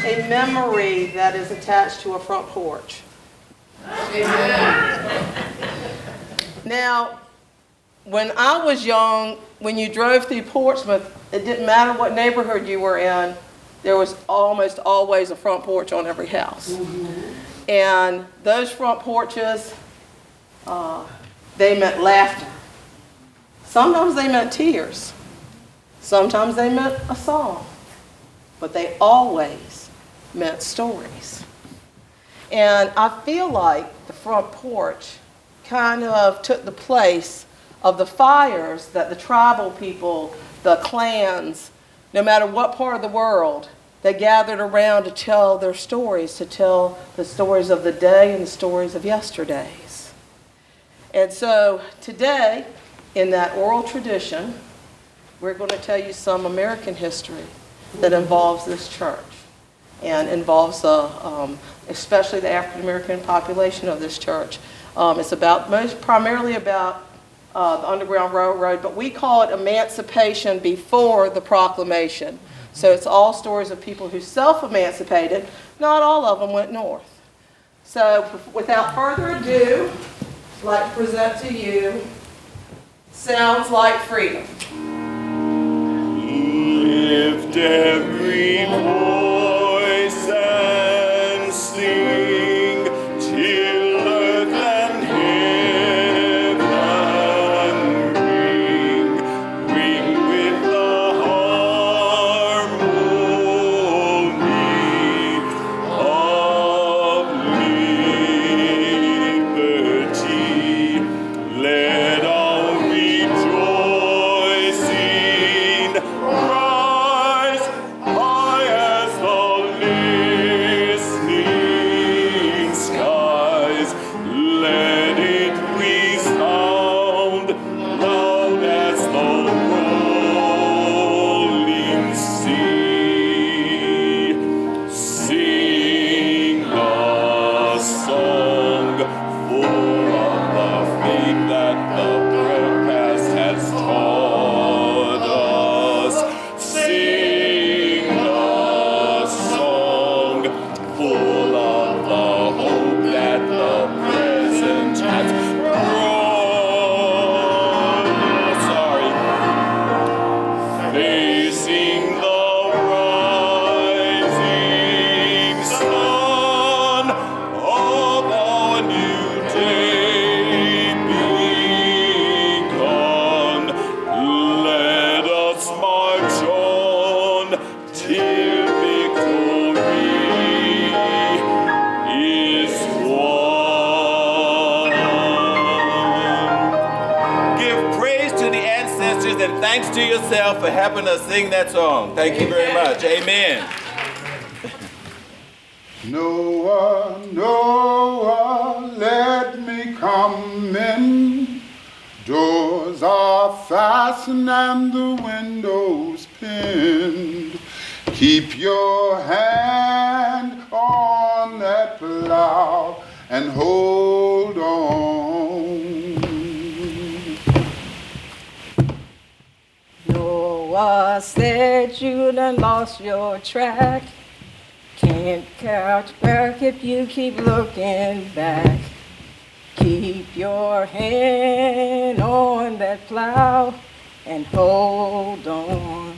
a memory that is attached to a front porch. Now, when I was young, when you drove through Portsmouth, it didn't matter what neighborhood you were in, there was almost always a front porch on every house. And those front porches, they meant laughter. Sometimes they meant tears. Sometimes they meant a song. But they always meant stories. And I feel like the front porch kind of took the place of the fires that the tribal people, the clans, no matter what part of the world, they gathered around to tell their stories, to tell the stories of the day and the stories of yesterdays. And so today, in that oral tradition, we're going to tell you some American history that involves this church and involves especially the African American population of this church. It's primarily about the Underground Railroad, but we call it emancipation before the proclamation. So it's all stories of people who self-emancipated. Not all of them went north. So without further ado, I'd like to present to you Sounds Like Freedom. Lift every voice and sing till earth and heaven ring. Ring with the harmony of liberty. Let all rejoicing rise high as the listening skies. Let it resound loud as the rolling sea. Sing the song full of the faith that the past has taught us. Sing the song full of the hope that the present has brought. Facing the rising sun of a new day begun. Let us march on till victory is won. Give praise to the ancestors and thanks to yourself for helping us sing that song. Thank you very much. Amen. Noah, Noah, let me come in. Doors are fastened and the windows pinned. Keep your hand on that plow and hold on. Noah said you done lost your track. Can't catch back if you keep looking back. Keep your hand on that plow and hold on.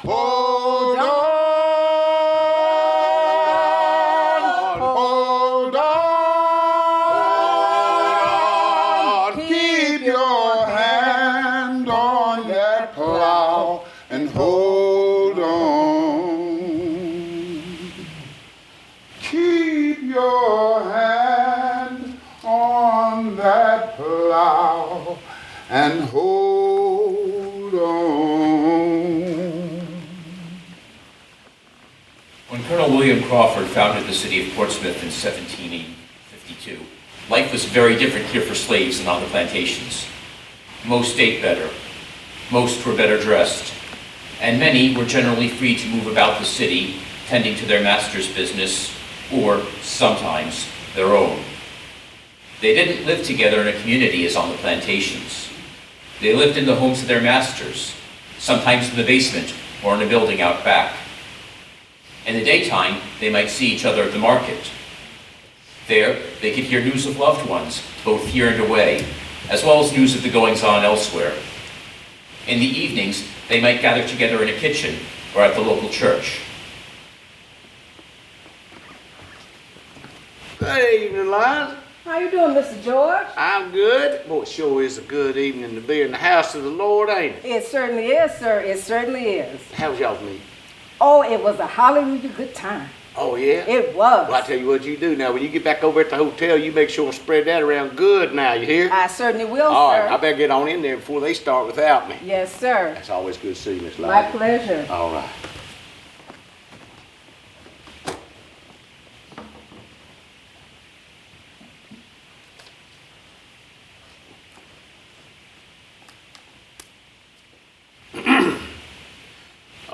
Hold on, hold on. Keep your hand on that plow and hold on. Keep your hand on that plow and hold on. When Colonel William Crawford founded the city of Portsmouth in 1752, life was very different here for slaves than on the plantations. Most ate better, most were better dressed, and many were generally free to move about the city, tending to their master's business, or sometimes their own. They didn't live together in a community as on the plantations. They lived in the homes of their masters, sometimes in the basement or in a building out back. In the daytime, they might see each other at the market. There, they could hear news of loved ones, both here and away, as well as news of the goings-on elsewhere. In the evenings, they might gather together in a kitchen or at the local church. Good evening, Liza. How you doing, Mr. George? I'm good. Boy, it sure is a good evening to be in the house of the Lord, ain't it? It certainly is, sir. It certainly is. How was y'all's meeting? Oh, it was a hallelujah good time. Oh, yeah? It was. Well, I tell you what you do now. When you get back over at the hotel, you make sure and spread that around good now, you hear? I certainly will, All sir. right, I better get on in there before they start without me. Yes, sir. That's always good to see you, Miss Liza. My pleasure. All right.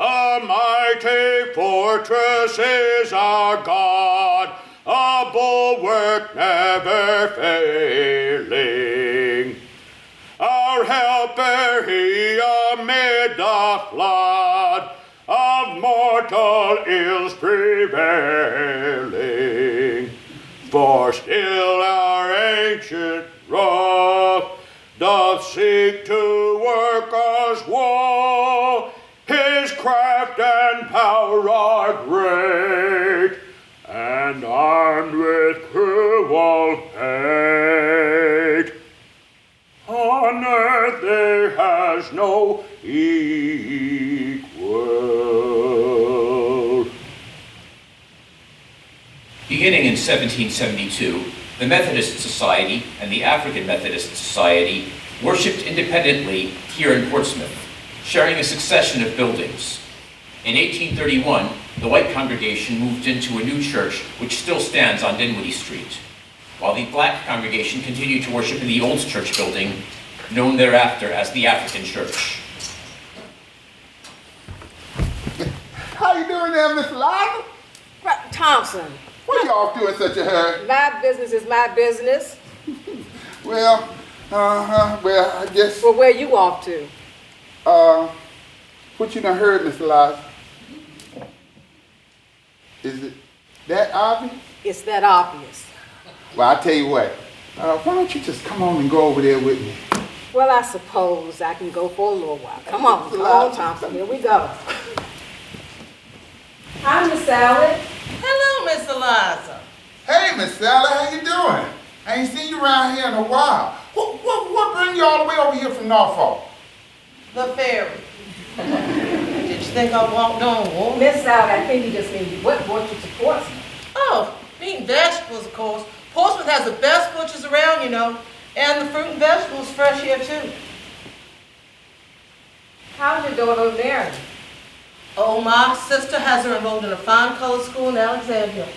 A mighty fortress is our God, a bulwark never failing. Our helper he amid the flood of mortal ills prevailing. For still our ancient wrath doth seek to work us woe. His craft and power are great, and armed with cruel hate. On earth there has no equal. Beginning in 1772, the Methodist Society and the African Methodist Society worshipped independently here in Portsmouth, sharing a succession of buildings. In 1831, the white congregation moved into a new church which still stands on Dinwiddie Street, while the black congregation continued to worship in the old church building, known thereafter as the African Church. How you doing there, Miss Liza? Thompson, What y'all doing such a hurry? my business is my business. Well, I guess, Well, where you off to? what you done heard, Mr. Liza? Is it that obvious? It's that obvious. Well, I'll tell you what. Why don't you just come on and go over there with me? Well, I suppose I can go for a little while. Come on, Thompson, here we go. Hi, Miss Sally. Hello, Miss Eliza. Hey, Miss Sally, how you doing? I ain't seen you around here in a while. What bring you all the way over here from Norfolk? The ferry. Did you think I walked on water? Miss Sally, I think you just mean what brought you to Portsmouth? Oh, eating vegetables, of course. Portsmouth has the best butchers around, you know, and the fruit and vegetables fresh here, too. How's your daughter Mary? Oh, my sister has her enrolled in a fine colored school in Alexandria.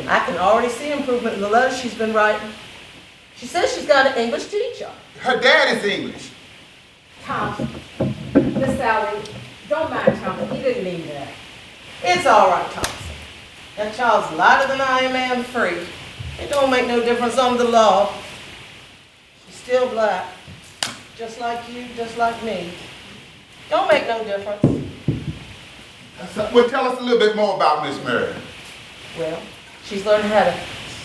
I can already see improvement in the letters she's been writing. She says she's got an English teacher. Her dad is English. Thompson. Miss Sally, don't mind Thompson. He didn't mean that. It's all right, Thompson. That child's lighter than I am and free. It don't make no difference under the law. She's still black. Just like you, just like me. Don't make no difference. Well, tell us a little bit more about Miss Mary. Well, she's learning how to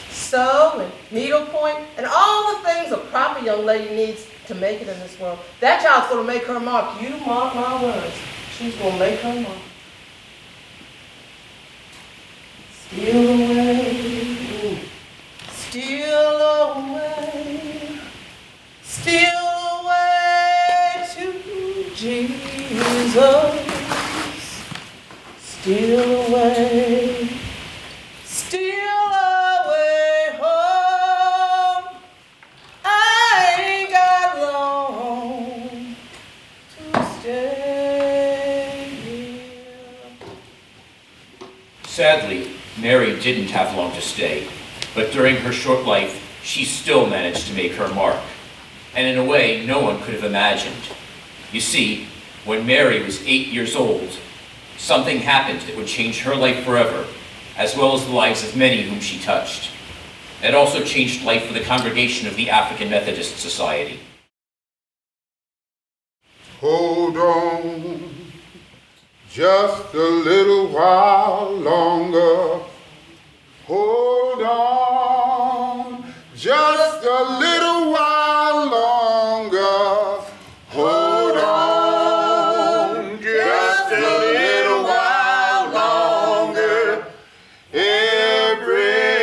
sew and needlepoint and all the things a proper young lady needs to make it in this world. That child's going to make her mark. You mark my words. She's going to make her mark. Steal away to Jesus. Steal away home. I ain't got long to stay here. Sadly, Mary didn't have long to stay, but during her short life, she still managed to make her mark, and in a way no one could have imagined. You see, when Mary was 8 years old, something happened that would change her life forever, as well as the lives of many whom she touched. It also changed life for the congregation of the African Methodist Society. Hold on, just a little while longer. Hold on, just a little while longer. Hold on, just a little while longer. Everything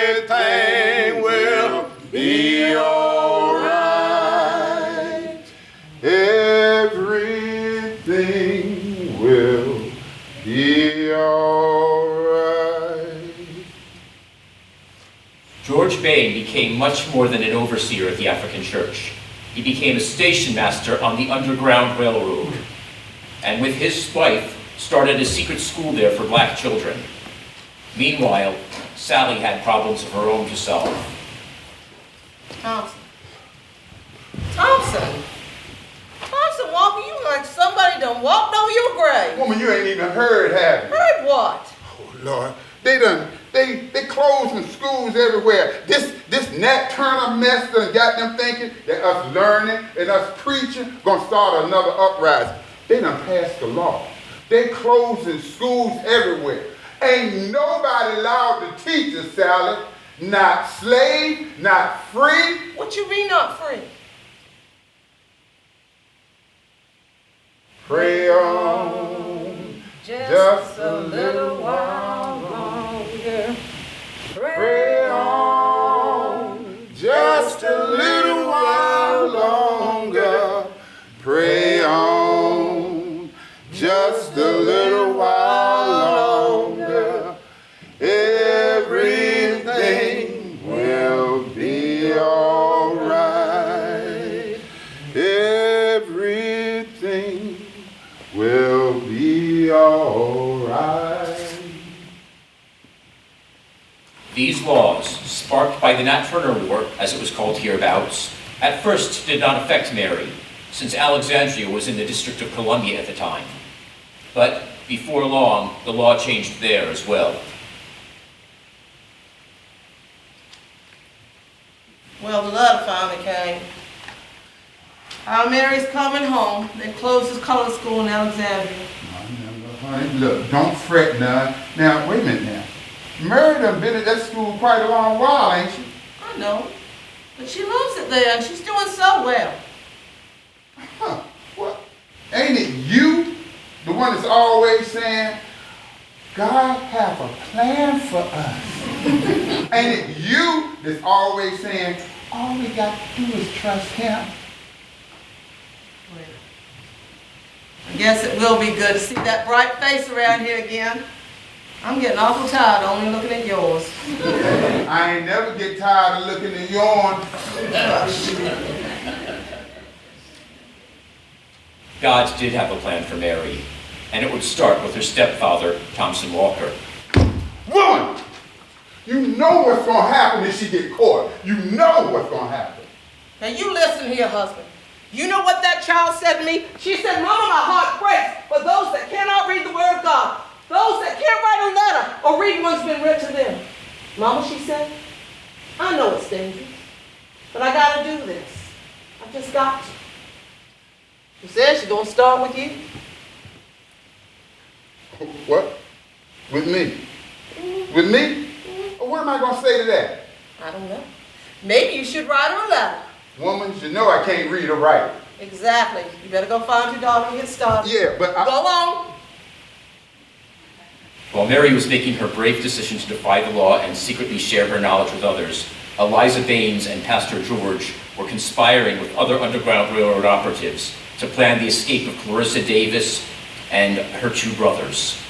will be all right. Everything will be all right. George Bain became much more than an overseer at the African church. He became a station master on the Underground Railroad, and with his wife, started a secret school there for black children. Meanwhile, Sally had problems of her own to solve. Thompson. Thompson, Walker, you like somebody done walked over your grave. Woman, you ain't even heard, have you? Heard what? Oh, Lord. They closing schools everywhere. This Nat Turner mess done got them thinking that us learning and us preaching gonna start another uprising. They done passed the law. They closing schools everywhere. Ain't nobody allowed to teach us, Sally. Not slave, not free. What you mean not free? Pray on, just a little while longer. Pray on, just a little while longer. Pray on, just a little while longer. Everything will be all right. Everything will be all right. These laws, sparked by the Nat Turner War, as it was called hereabouts, at first did not affect Mary, since Alexandria was in the District of Columbia at the time. But before long, the law changed there as well. Well, the letter finally came. Our Mary's coming home. They closed his colored school in Alexandria. Honey, look, don't fret now. Now, wait a minute now. Mary done been at that school quite a long while, ain't she? I know, but she loves it there and she's doing so well. Huh, what? Ain't it you, the one that's always saying, God have a plan for us? Ain't it you that's always saying, all we got to do is trust him? I guess it will be good to see that bright face around here again. I'm getting awful tired only looking at yours. I ain't never get tired of looking at yours. God did have a plan for Mary, and it would start with her stepfather, Thompson Walker. Woman, you know what's going to happen if she get caught. You know what's going to happen. Now you listen here, husband. You know what that child said to me? She said, Mama, my heart breaks for those that cannot read the word of God. Those that can't write a letter or read what's been written to them. Mama, she said, I know it's dangerous, but I got to do this. I just got to. She said she's going to start with you. What? With me? With me? What am I going to say to that? I don't know. Maybe you should write her a letter. Woman, you know I can't read or write. Exactly. You better go find your daughter and get started. Yeah, but Go on. While Mary was making her brave decision to defy the law and secretly share her knowledge with others, Eliza Baines and Pastor George were conspiring with other Underground Railroad operatives to plan the escape of Clarissa Davis and her two brothers.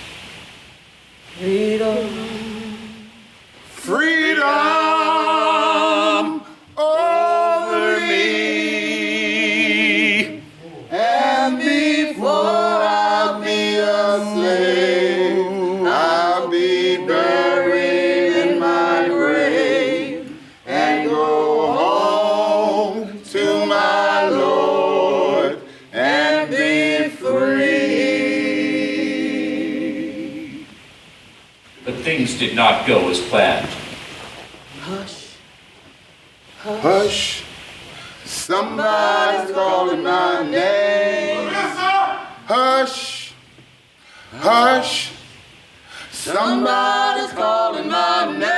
Freedom. freedom over me, and before I'll be a slave, I'll be buried in my grave and go home to my Lord and be free. But things did not go as planned. Hush, somebody's calling my name. Hush, hush, Hush, somebody's calling my name.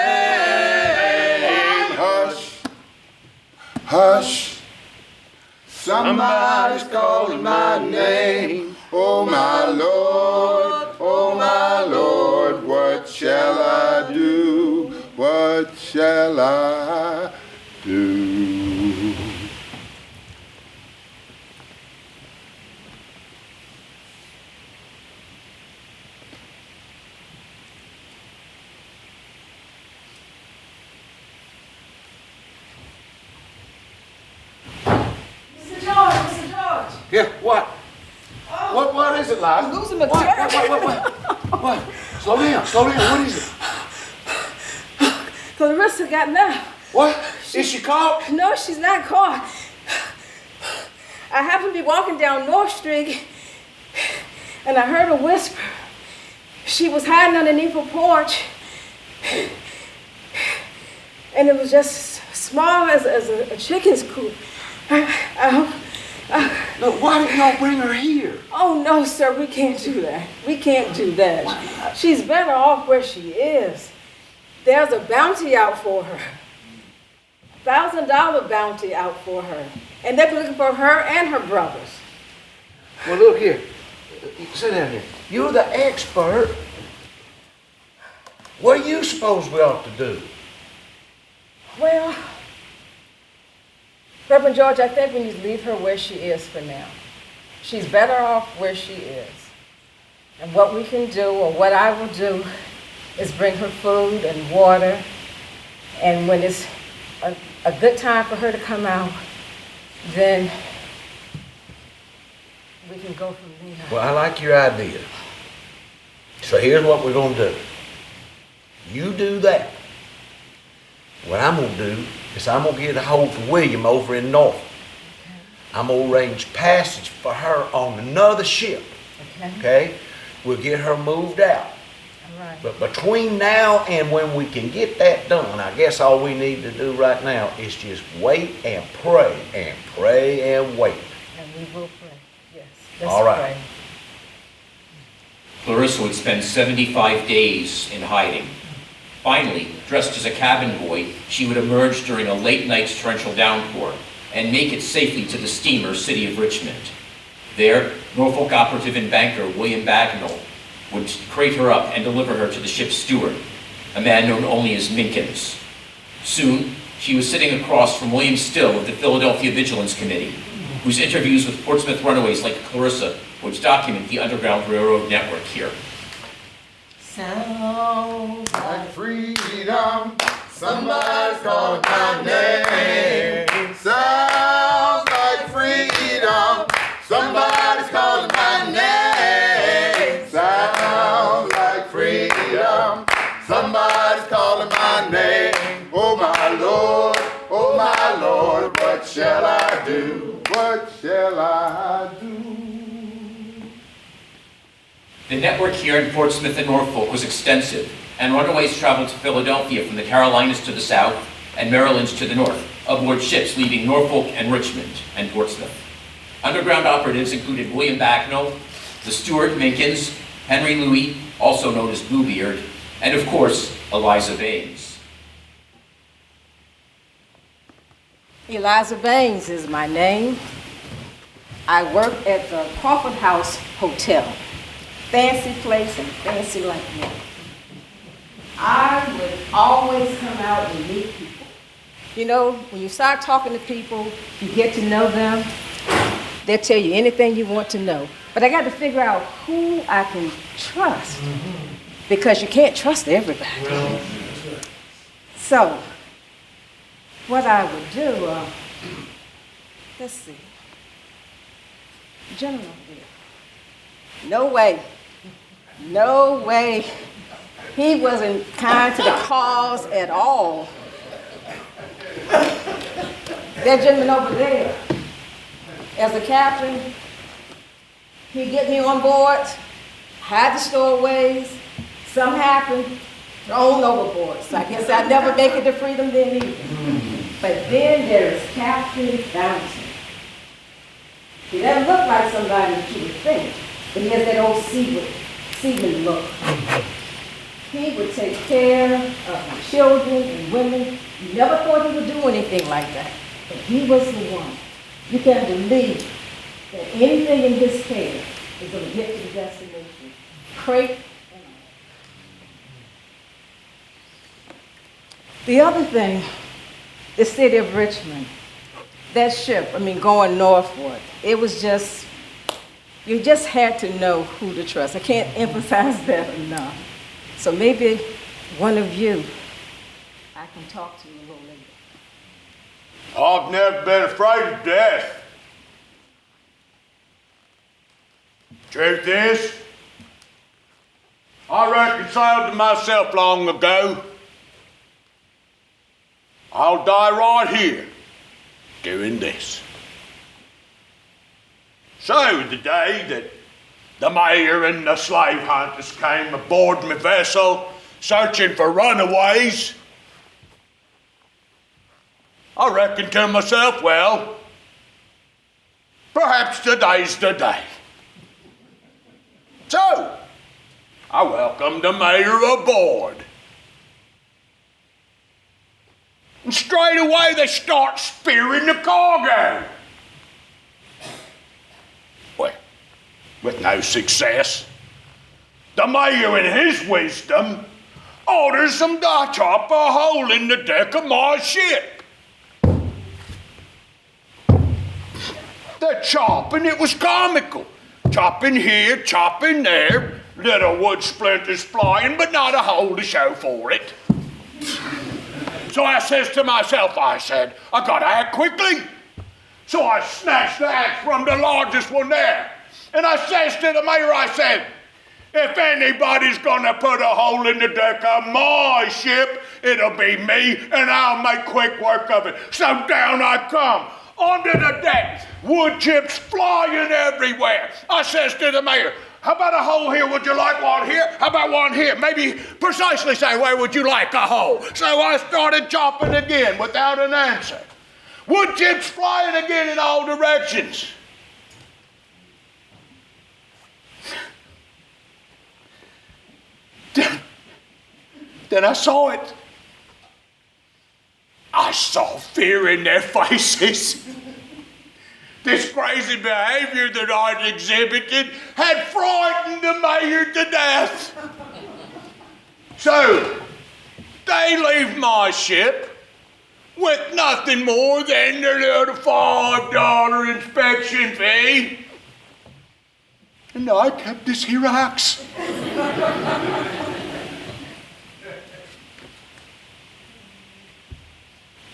Hush, hush, somebody's calling my name. Oh my Lord, what shall I do? What shall I do? Mr. George. Yeah, what? What is it, Liza? I'm losing my turn. What? Slow down, what is it? Clarissa got now. What? Is she caught? No, she's not caught. I happened to be walking down North Street and I heard a whisper. She was hiding underneath a porch and it was just small as a chicken's coop. No, why didn't y'all bring her here? Oh no, sir, we can't do that. We can't do that. She's better off where she is. There's a bounty out for her. $1,000 bounty out for her. And they're looking for her and her brothers. Well, look here. Sit down here. You're the expert. What do you suppose we ought to do? Well, Reverend George, I think we need to leave her where she is for now. She's better off where she is. And what we can do, or what I will do, is bring her food and water. And when it's a good time for her to come out, then we can go from there. Well, I like your idea. So here's what we're going to do. You do that. What I'm going to do is I'm going to get a hold of William over in Norfolk. I'm going to arrange passage for her on another ship. Okay? We'll get her moved out. All right. But between now and when we can get that done, I guess all we need to do right now is just wait and pray and wait. And we will pray. Yes. Let's All right. pray. Clarissa would spend 75 days in hiding. Finally, dressed as a cabin boy, she would emerge during a late night's torrential downpour and make it safely to the steamer City of Richmond. There, Norfolk operative and banker William Bagnall would crate her up and deliver her to the ship's steward, a man known only as Minkins. Soon, she was sitting across from William Still of the Philadelphia Vigilance Committee, whose interviews with Portsmouth runaways like Clarissa would document the Underground Railroad network here. Sounds Like freedom, somebody's calling my name. Sounds like freedom, somebody's calling my name. Sounds like freedom, somebody's calling my name. Oh my Lord, what shall I do? What shall I do? The network here in Portsmouth and Norfolk was extensive, and runaways traveled to Philadelphia from the Carolinas to the south and Maryland to the north, aboard ships leaving Norfolk and Richmond and Portsmouth. Underground operatives included William Bagnall, the steward Minkins, Henry Louis, also known as Bluebeard, and of course, Eliza Baines. Eliza Baines is my name. I work at the Crawford House Hotel. Fancy place and fancy like that. I would always come out and meet people. You know, when you start talking to people, you get to know them, they'll tell you anything you want to know. But I got to figure out who I can trust, because you can't trust everybody. So, what I would do, let's see. Gentleman over there. No way. He wasn't kind to the cause at all. That gentleman over there, as a captain, he'd get me on board, hide the stowaways, something happened, thrown overboard. So I guess I'd never make it to freedom then either. But then there's Captain Fountain. He doesn't look like somebody that you would think, but he has that old see me look. He would take care of children and women. You never thought he would do anything like that. But he was the one. You can't believe that anything in his care is going to get to the destination. Crate and all. The other thing, the city of Richmond, that ship, going northward, it was just, you just had to know who to trust. I can't emphasize that enough. So maybe one of you, I can talk to a little later. I've never been afraid of death. Truth is, I reconciled to myself long ago. I'll die right here doing this. So the day that the mayor and the slave hunters came aboard my vessel searching for runaways, I reckoned to myself, well, perhaps today's the day. So, I welcomed the mayor aboard. And straight away they start spearing the cargo. Well, with no success, the mayor in his wisdom orders them to chop a hole in the deck of my ship. The chopping, it was comical. Chopping here, chopping there, little wood splinters flying, but not a hole to show for it. So I says to myself, I gotta act quickly. So I snatched the axe from the largest one there. And I says to the mayor, I said, if anybody's gonna put a hole in the deck of my ship, it'll be me, and I'll make quick work of it. So down I come, onto the deck, wood chips flying everywhere. I says to the mayor, how about a hole here? Would you like one here? How about one here? Maybe precisely say, where would you like a hole? So I started chopping again without an answer. Wood chips flying again in all directions. Then I saw it. I saw fear in their faces. This crazy behavior that I'd exhibited had frightened the mayor to death. So, they leave my ship with nothing more than their little $5 inspection fee. And I kept this here axe.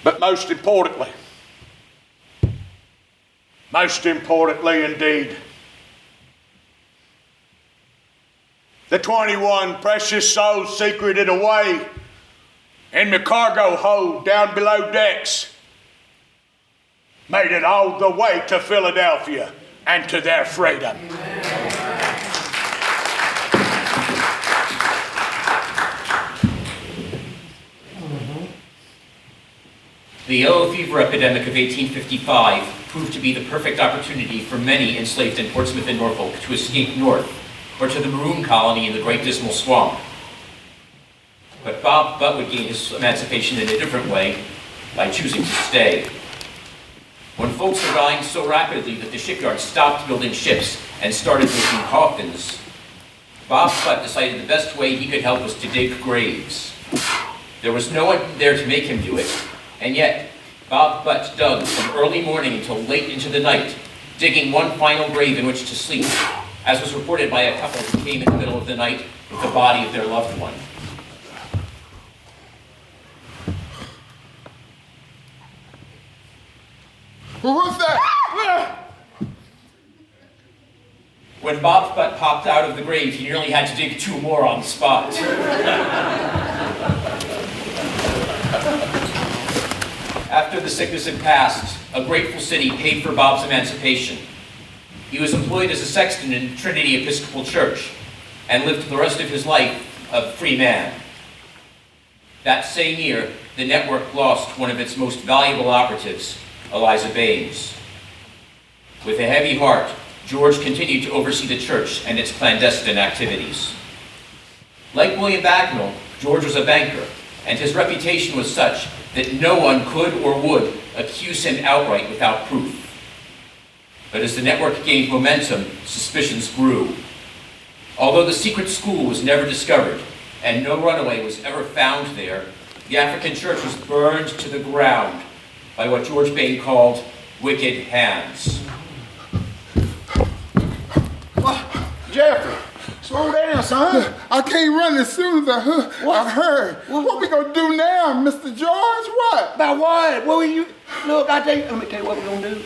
But most importantly indeed, the 21 precious souls secreted away in the cargo hold down below decks made it all the way to Philadelphia and to their freedom. The yellow fever epidemic of 1855 proved to be the perfect opportunity for many enslaved in Portsmouth and Norfolk to escape north or to the Maroon Colony in the Great Dismal Swamp. But Bob Butt would gain his emancipation in a different way, by choosing to stay. When folks were dying so rapidly that the shipyard stopped building ships and started making coffins, Bob Butt decided the best way he could help was to dig graves. There was no one there to make him do it, and yet Bob Butt dug from early morning until late into the night, digging one final grave in which to sleep, as was reported by a couple who came in the middle of the night with the body of their loved one. What's that? When Bob Butt popped out of the grave, he nearly had to dig two more on the spot. After the sickness had passed, a grateful city paid for Bob's emancipation. He was employed as a sexton in Trinity Episcopal Church and lived the rest of his life a free man. That same year, the network lost one of its most valuable operatives, Eliza Baines. With a heavy heart, George continued to oversee the church and its clandestine activities. Like William Bagnall, George was a banker, and his reputation was such that no one could or would accuse him outright without proof. But as the network gained momentum, suspicions grew. Although the secret school was never discovered, and no runaway was ever found there, the African church was burned to the ground by what George Bain called wicked hands. Jeffrey, slow down, son. I can't run as soon as I heard. What we gonna do now, Mr. George? What? About what? What were you? Look, let me tell you what we're gonna do.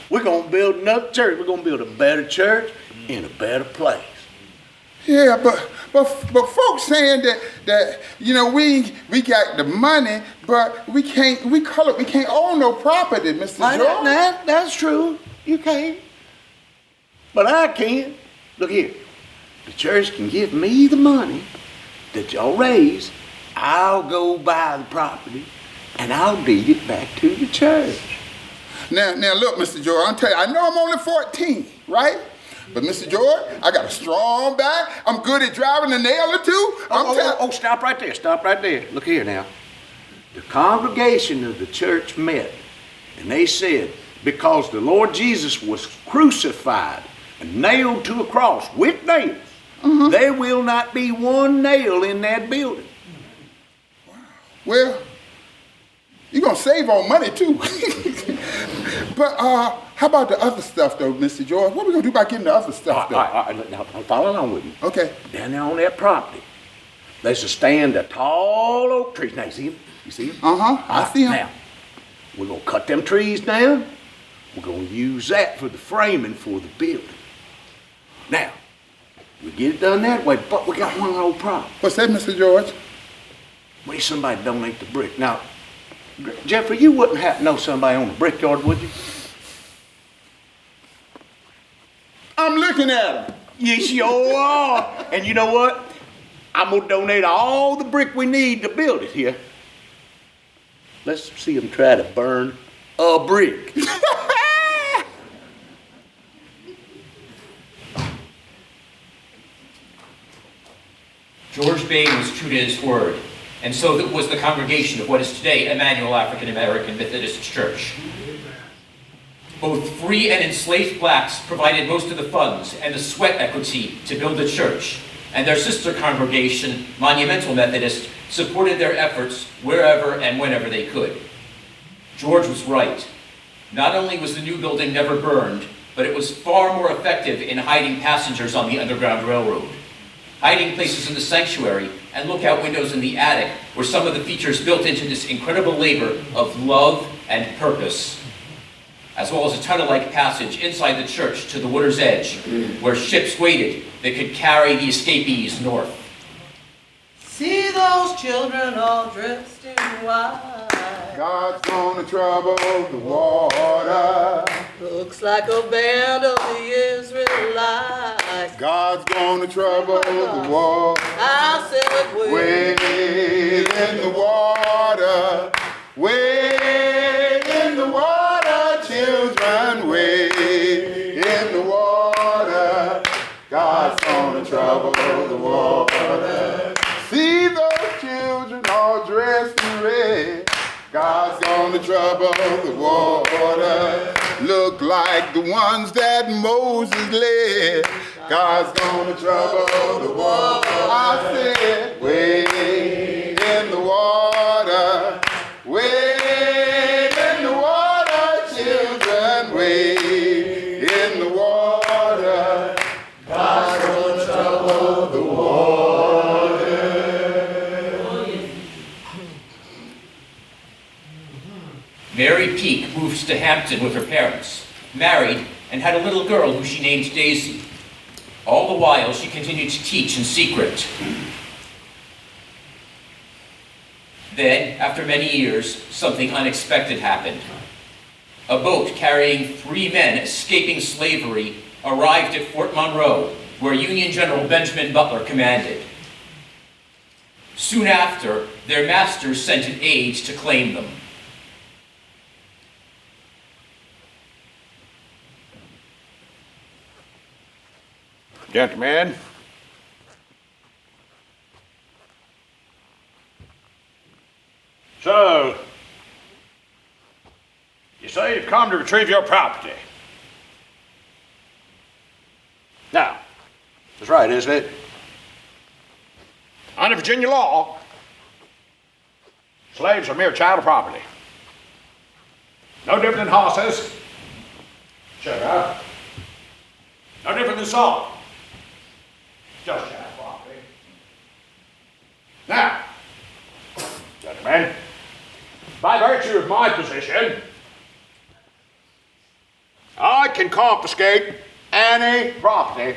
We're gonna build another church. We're gonna build a better church in a better place. Yeah, but folks saying that we got the money, but we can't own no property, Mr. George. That's true. You can't. But I can. Look here. The church can give me the money that y'all raise. I'll go buy the property and I'll deed it back to the church. Now look, Mr. George, I'll tell you, I know I'm only 14, right? But Mr. George, I got a strong back. I'm good at driving a nail or two. Stop right there. Stop right there. Look here now. The congregation of the church met and they said, because the Lord Jesus was crucified and nailed to a cross with nails, there will not be one nail in that building. Well, you're going to save on money too. But how about the other stuff though, Mr. George? What are we going to do about getting the other stuff though? Now, follow along with me. Okay. Down there on that property, there's a stand of tall oak trees. Now, you see them? You see them? I see them. Now, we're going to cut them trees down. We're going to use that for the framing for the building. Now, we get it done that way, but we got one old problem. What's that, Mr. George? We need somebody to donate the brick. Now, Jeffrey, you wouldn't happen to know somebody on the brickyard, would you? I'm looking at them. You sure are. And you know what? I'm going to donate all the brick we need to build it here. Let's see them try to burn a brick. George Bain was true to his word, and so was the congregation of what is today Emmanuel African American Methodist Church. Both free and enslaved blacks provided most of the funds and the sweat equity to build the church, and their sister congregation, Monumental Methodist, supported their efforts wherever and whenever they could. George was right. Not only was the new building never burned, but it was far more effective in hiding passengers on the Underground Railroad. Hiding places in the sanctuary and lookout windows in the attic were some of the features built into this incredible labor of love and purpose, as well as a tunnel-like passage inside the church to the water's edge, where ships waited that could carry the escapees north. See those children all dressed in white. God's gonna trouble the water. Looks like a band of the Israelites. God's gonna trouble the water. I said, Wade in the water. Wade in the water, children. Wade in the water. God's gonna trouble the water. See those children all dressed in red. God's gonna trouble the water. Look like the ones that Moses led. God's gonna trouble the water. I said, wade in the water. Wade in the water, children. Wade in the water. God's gonna trouble the water. Mary Peake moved to Hampton with her parents, married, and had a little girl who she named Daisy. All the while, she continued to teach in secret. Then, after many years, something unexpected happened. A boat carrying 3 men escaping slavery arrived at Fort Monroe, where Union General Benjamin Butler commanded. Soon after, their masters sent an aide to claim them. Gentlemen, so, you say you've come to retrieve your property. Now, that's right, isn't it? Under Virginia law, slaves are mere chattel property. No different than horses. Sugar. No different than salt. Just chattel property. Now, gentlemen, by virtue of my position, I can confiscate any property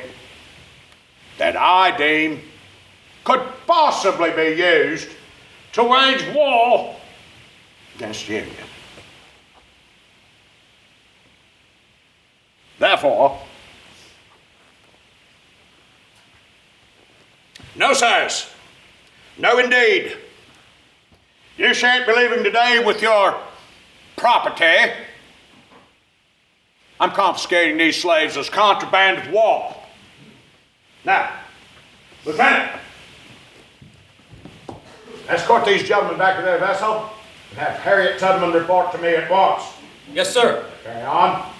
that I deem could possibly be used to wage war against the Union. Therefore, no sirs, no indeed, you shan't be leaving today with your property. I'm confiscating these slaves as contraband of war. Now, Lieutenant, escort these gentlemen back to their vessel and have Harriet Tubman report to me at once. Yes, sir. Carry on.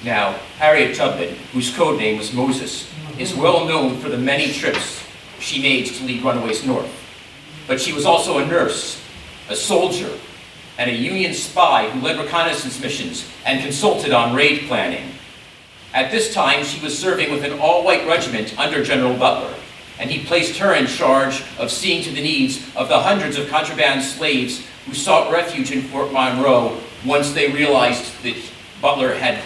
Now, Harriet Tubman, whose code name was Moses, is well known for the many trips she made to lead runaways north. But she was also a nurse, a soldier, and a Union spy who led reconnaissance missions and consulted on raid planning. At this time, she was serving with an all-white regiment under General Butler, and he placed her in charge of seeing to the needs of the hundreds of contraband slaves who sought refuge in Fort Monroe once they realized that Butler had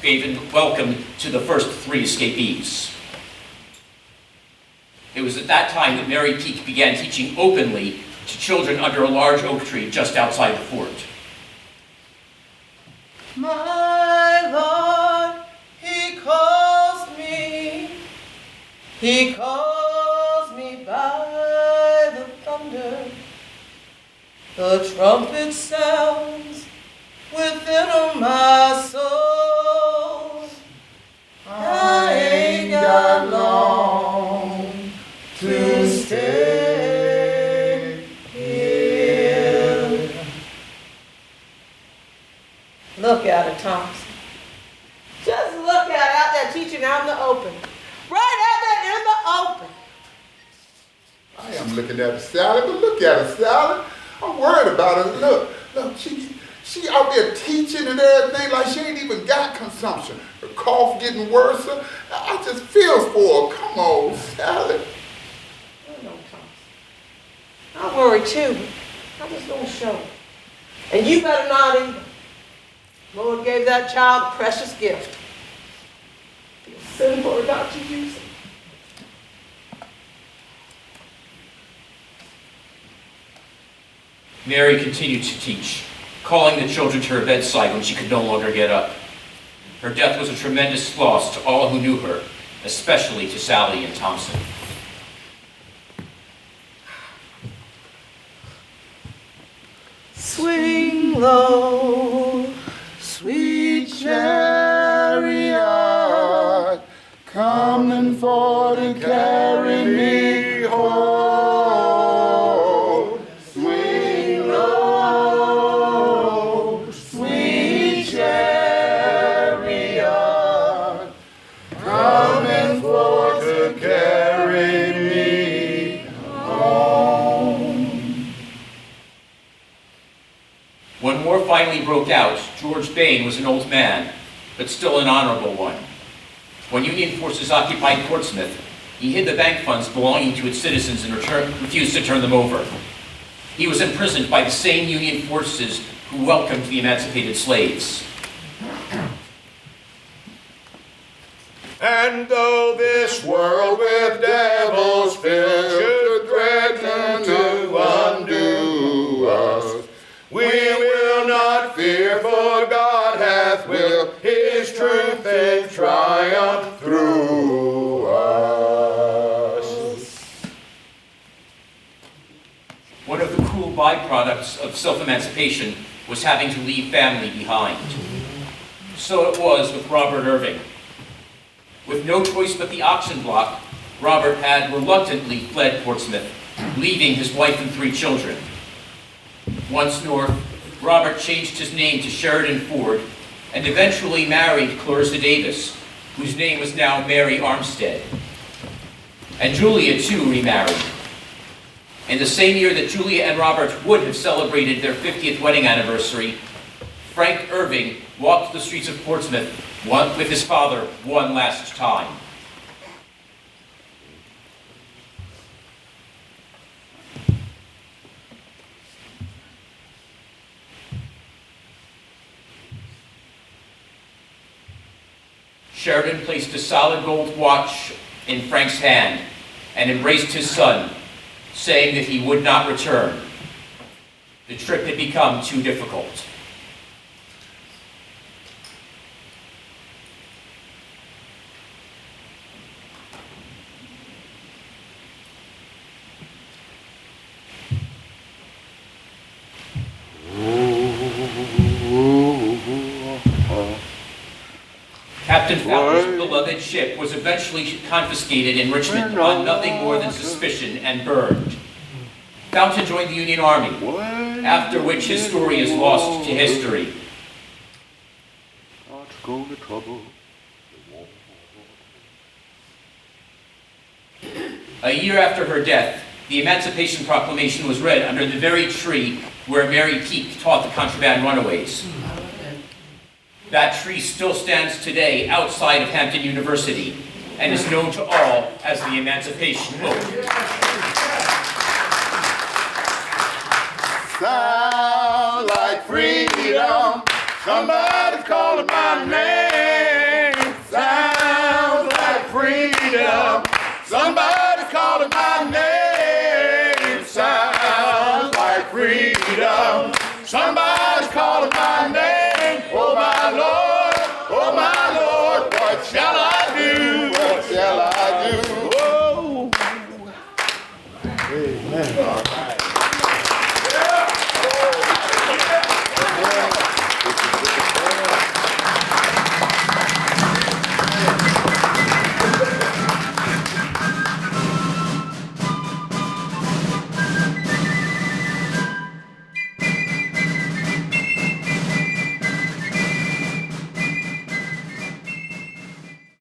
given welcome to the first 3 escapees. It was at that time that Mary Peake began teaching openly to children under a large oak tree just outside the fort. My Lord, He calls me. He calls me by the thunder. The trumpet sounds within my soul. I ain't got long to stay here. Look at her, Thompson. Just look at her out there teaching out in the open. Right out there in the open. I am looking at the salad, but look at her salad. I'm worried about her. Look, she out there teaching and everything like she ain't even got consumption. Her cough getting worse. I just feel for her. Come on, salad. I know, Thompson. I worry too, but I just don't show it. And you better not either. Lord gave that child a precious gift. It's sinful not to use it. Mary continued to teach, calling the children to her bedside when she could no longer get up. Her death was a tremendous loss to all who knew her, especially to Sally and Thompson. Swing low, sweet chariot, Coming for to carry me home. Swing low, sweet chariot, coming for to carry me home. When war finally broke out, George Bain was an old man, but still an honorable one. When Union forces occupied Portsmouth, he hid the bank funds belonging to its citizens and refused to turn them over. He was imprisoned by the same Union forces who welcomed the emancipated slaves. And though this world with devils filled should threaten to undo us, we will not fear, for God hath willed His truth in triumph through us. One of the cruel byproducts of self-emancipation was having to leave family behind. So it was with Robert Irving. With no choice but the auction block, Robert had reluctantly fled Portsmouth, leaving his wife and 3 children. Once north, Robert changed his name to Sheridan Ford and eventually married Clarissa Davis, whose name was now Mary Armstead. And Julia, too, remarried. In the same year that Julia and Robert would have celebrated their 50th wedding anniversary, Frank Irving walked the streets of Portsmouth with his father one last time. Sheridan placed a solid gold watch in Frank's hand and embraced his son, saying that he would not return. The trip had become too difficult. Captain Fowler's beloved ship was eventually confiscated in Richmond on nothing more than suspicion and burned. Fountain joined the Union Army, after which his story is lost to history. A year after her death, the Emancipation Proclamation was read under the very tree where Mary Peake taught the contraband runaways. That tree still stands today outside of Hampton University and is known to all as the Emancipation Oak. Sound like freedom, somebody's calling my name. Sounds like freedom, somebody's calling my name. Sounds like freedom, somebody's calling my name. Oh my Lord, what shall I do? What shall I do? Oh. Amen.